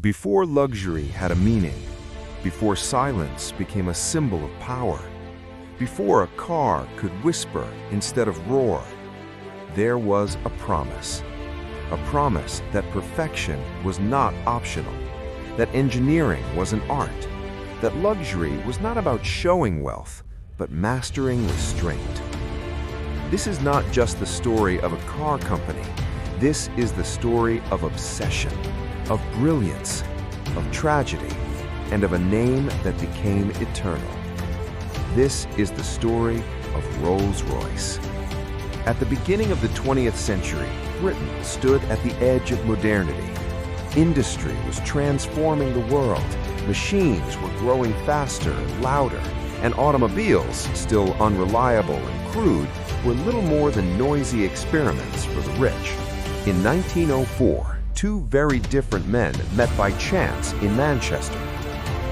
Before luxury had a meaning, before silence became a symbol of power, before a car could whisper instead of roar, there was a promise that perfection was not optional, that engineering was an art, that luxury was not about showing wealth, but mastering restraint. This is not just the story of a car company. This is the story of obsession, of brilliance, of tragedy, and of a name that became eternal. This is the story of Rolls-Royce. At the beginning of the 20th century, Britain stood at the edge of modernity. Industry was transforming the world. Machines were growing faster and louder, and automobiles, still unreliable and crude, were little more than noisy experiments for the rich. In 1904, two very different men met by chance in Manchester.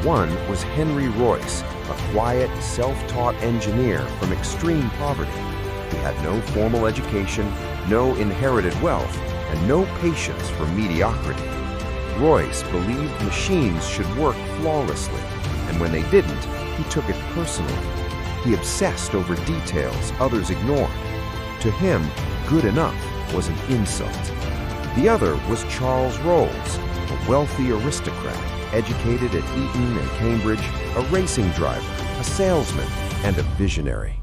One was Henry Royce, a quiet, self-taught engineer from extreme poverty. He had no formal education, no inherited wealth, and no patience for mediocrity. Royce believed machines should work flawlessly, and when they didn't, he took it personally. He obsessed over details others ignored. To him, good enough was an insult. The other was Charles Rolls, a wealthy aristocrat, educated at Eton and Cambridge, a racing driver, a salesman, and a visionary.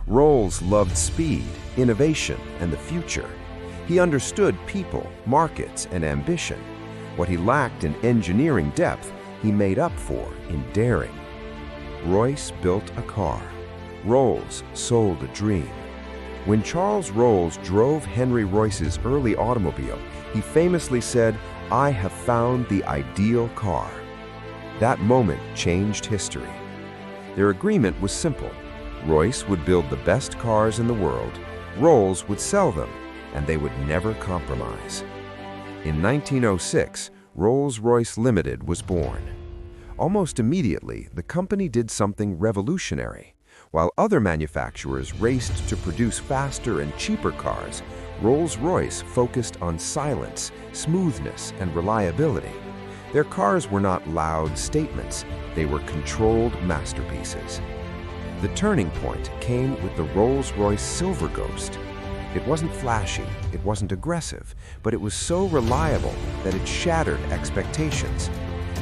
Rolls loved speed, innovation, and the future. He understood people, markets, and ambition. What he lacked in engineering depth, he made up for in daring. Royce built a car. Rolls sold a dream. When Charles Rolls drove Henry Royce's early automobile, he famously said, "I have found the ideal car." That moment changed history. Their agreement was simple. Royce would build the best cars in the world, Rolls would sell them, and they would never compromise. In 1906, Rolls-Royce Limited was born. Almost immediately, the company did something revolutionary. While other manufacturers raced to produce faster and cheaper cars, Rolls-Royce focused on silence, smoothness, and reliability. Their cars were not loud statements, they were controlled masterpieces. The turning point came with the Rolls-Royce Silver Ghost. It wasn't flashy, it wasn't aggressive, but it was so reliable that it shattered expectations.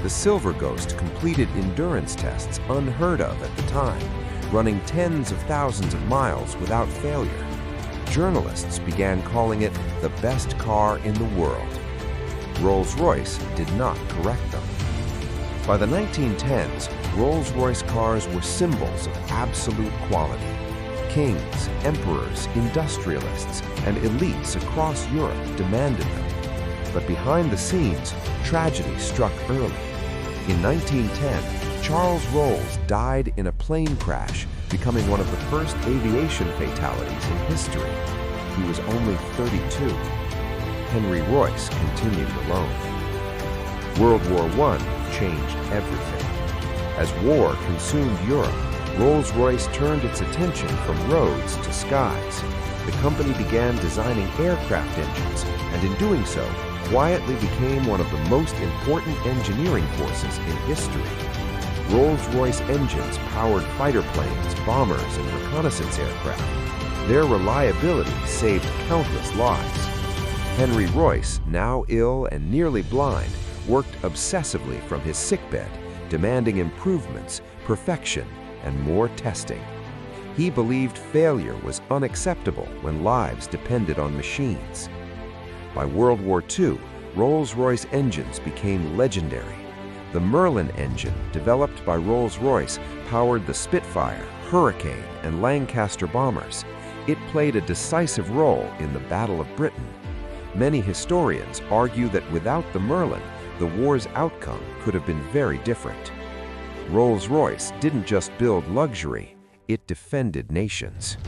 The Silver Ghost completed endurance tests unheard of at the time, running tens of thousands of miles without failure. Journalists began calling it the best car in the world. Rolls-Royce did not correct them. By the 1910s, Rolls-Royce cars were symbols of absolute quality. Kings, emperors, industrialists, and elites across Europe demanded them. But behind the scenes, tragedy struck early. In 1910, Charles Rolls died in a plane crash, becoming one of the first aviation fatalities in history. He was only 32. Henry Royce continued alone. World War I changed everything. As war consumed Europe, Rolls-Royce turned its attention from roads to skies. The company began designing aircraft engines, and in doing so, quietly became one of the most important engineering forces in history. Rolls-Royce engines powered fighter planes, bombers, and reconnaissance aircraft. Their reliability saved countless lives. Henry Royce, now ill and nearly blind, worked obsessively from his sickbed, demanding improvements, perfection, and more testing. He believed failure was unacceptable when lives depended on machines. By World War II, Rolls-Royce engines became legendary. The Merlin engine, developed by Rolls-Royce, powered the Spitfire, Hurricane, and Lancaster bombers. It played a decisive role in the Battle of Britain. Many historians argue that without the Merlin, the war's outcome could have been very different. Rolls-Royce didn't just build luxury, it defended nations.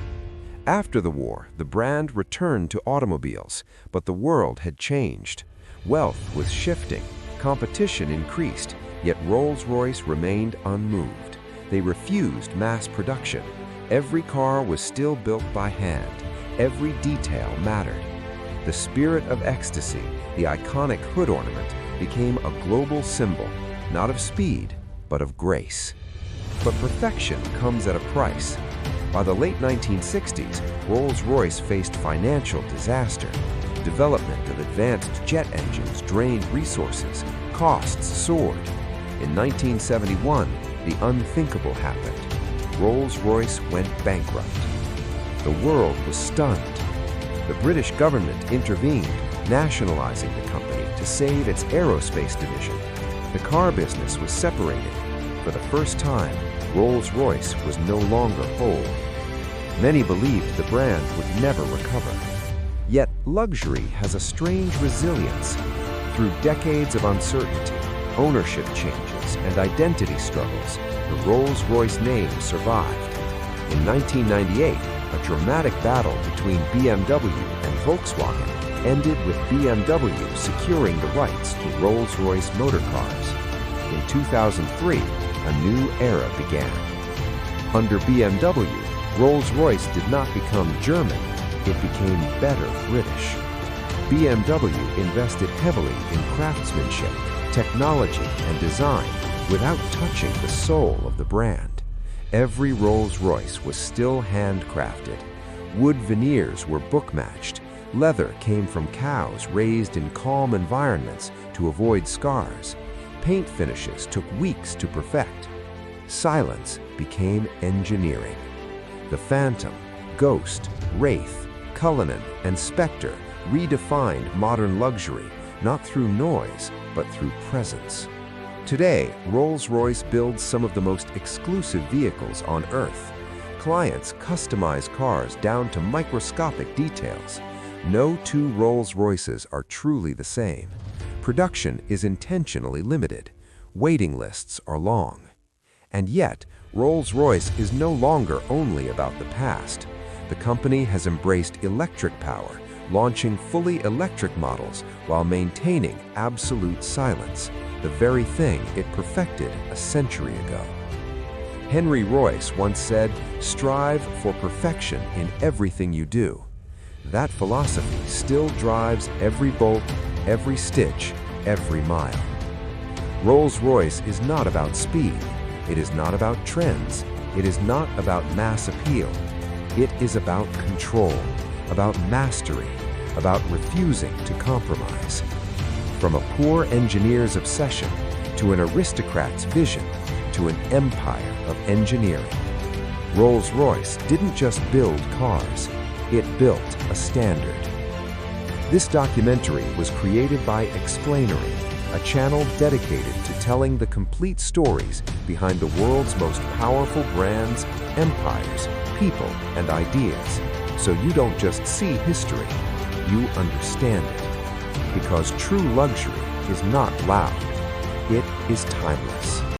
After the war, the brand returned to automobiles, but the world had changed. Wealth was shifting, competition increased, yet Rolls-Royce remained unmoved. They refused mass production. Every car was still built by hand. Every detail mattered. The spirit of ecstasy, the iconic hood ornament, became a global symbol, not of speed, but of grace. But perfection comes at a price. By the late 1960s, Rolls-Royce faced financial disaster. Development of advanced jet engines drained resources, costs soared. In 1971, the unthinkable happened. Rolls-Royce went bankrupt. The world was stunned. The British government intervened, nationalizing the company to save its aerospace division. The car business was separated. For the first time, Rolls-Royce was no longer whole. Many believed the brand would never recover. Yet luxury has a strange resilience. Through decades of uncertainty, ownership changes, and identity struggles, the Rolls-Royce name survived. In 1998, a dramatic battle between BMW and Volkswagen ended with BMW securing the rights to Rolls-Royce motor cars. In 2003, a new era began. Under BMW, Rolls-Royce did not become German, it became better British. BMW invested heavily in craftsmanship, technology, and design without touching the soul of the brand. Every Rolls-Royce was still handcrafted. Wood veneers were book-matched. Leather came from cows raised in calm environments to avoid scars. Paint finishes took weeks to perfect. Silence became engineering. The Phantom, Ghost, Wraith, Cullinan, and Spectre redefined modern luxury, not through noise, but through presence. Today, Rolls-Royce builds some of the most exclusive vehicles on Earth. Clients customize cars down to microscopic details. No two Rolls-Royces are truly the same. Production is intentionally limited. Waiting lists are long. And yet, Rolls-Royce is no longer only about the past. The company has embraced electric power, launching fully electric models while maintaining absolute silence, the very thing it perfected a century ago. Henry Royce once said, "Strive for perfection in everything you do." That philosophy still drives every bolt, every stitch, every mile. Rolls-Royce is not about speed. It is not about trends. It is not about mass appeal. It is about control, about mastery, about refusing to compromise. From a poor engineer's obsession to an aristocrat's vision to an empire of engineering, Rolls-Royce didn't just build cars, it built a standard. This documentary was created by Explainary, a channel dedicated to telling the complete stories behind the world's most powerful brands, empires, people, and ideas. So you don't just see history, you understand it. Because true luxury is not loud, it is timeless.